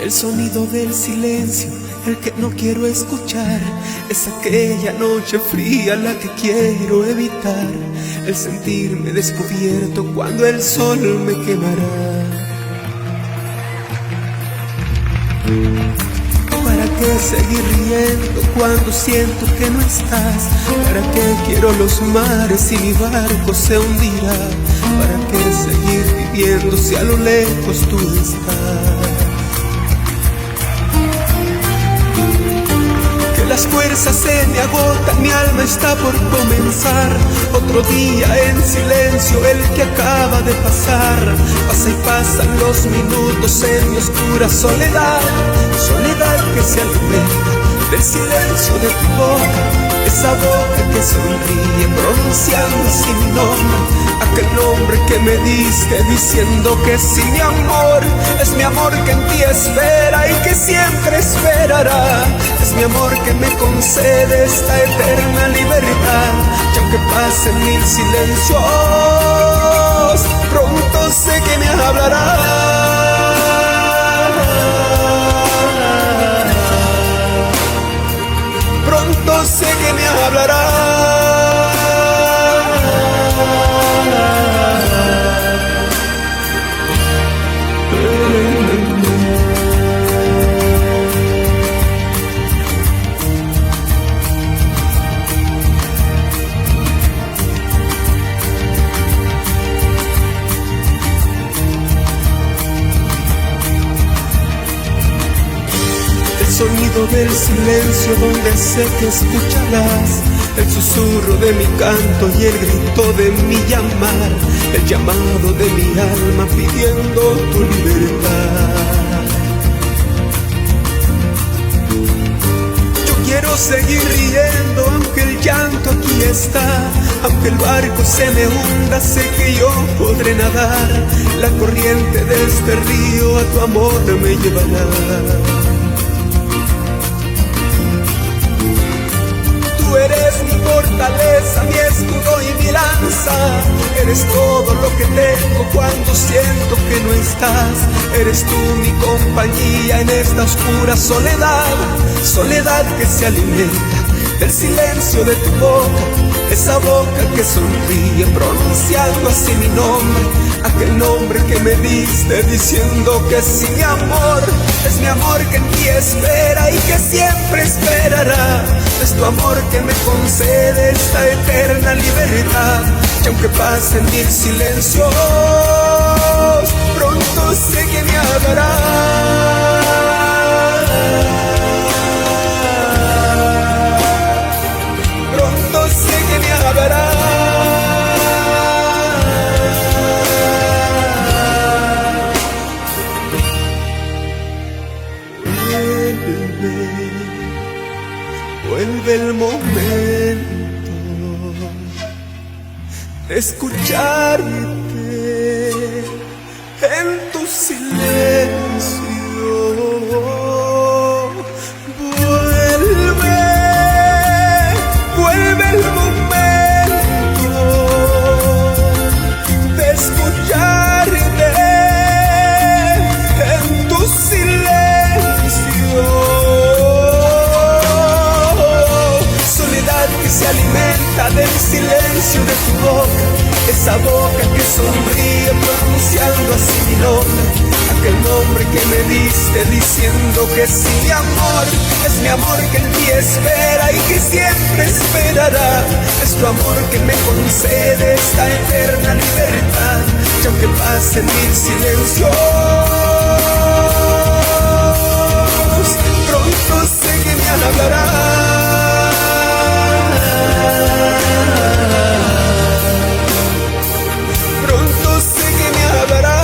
El sonido del silencio, el que no quiero escuchar, es aquella noche fría la que quiero evitar. El sentirme descubierto cuando el sol me quemará. ¿Para qué seguir riendo cuando siento que no estás? ¿Para qué quiero los mares y mi barco se hundirá? ¿Para qué seguir viviendo si a lo lejos tú estás? Las fuerzas se me agotan, mi alma está por comenzar. Otro día en silencio, el que acaba de pasar. Pasa y pasan los minutos en mi oscura soledad. Soledad que se alimenta del silencio de tu boca. Esa boca que sonríe pronunciando así mi nombre. Aquel nombre que me diste diciendo que sí, mi amor. Es mi amor que en ti espera y que siempre esperará. Es mi amor que me concede esta eterna libertad. Y aunque pasen mil silencios, pronto sé que me hablará. Pronto sé que me hablará. El sonido del silencio donde sé que escucharás. El susurro de mi canto y el grito de mi llamar. El llamado de mi alma pidiendo tu libertad. Yo quiero seguir riendo aunque el llanto aquí está. Aunque el barco se me hunda, sé que yo podré nadar. La corriente de este río a tu amor me llevará. Tú eres mi fortaleza, mi escudo y mi lanza. Eres todo lo que tengo cuando siento que no estás. Eres tú mi compañía en esta oscura soledad. Soledad que se alimenta del silencio de tu boca. Esa boca que sonríe pronunciando así mi nombre. Aquel nombre que me diste diciendo que sí, mi amor. Es mi amor que en ti espera y que siempre esperará. Es tu amor que me concede esta eterna libertad. Y aunque pasen mil silencios, pronto sé que me hablará. Pronto sé que me hablará. Vuelve el momento de escucharte en tu silencio. Vuelve el momento de escucharte en tu silencio. Que se alimenta del silencio de tu boca. Esa boca que sonríe pronunciando así mi nombre. Aquel nombre que me diste diciendo que sí, mi amor. Es mi amor que en ti espera y que siempre esperará. Es tu amor que me concede esta eterna libertad. Y aunque pasen mil silencios, pronto sé que me hablará. Pronto sé que me hablará.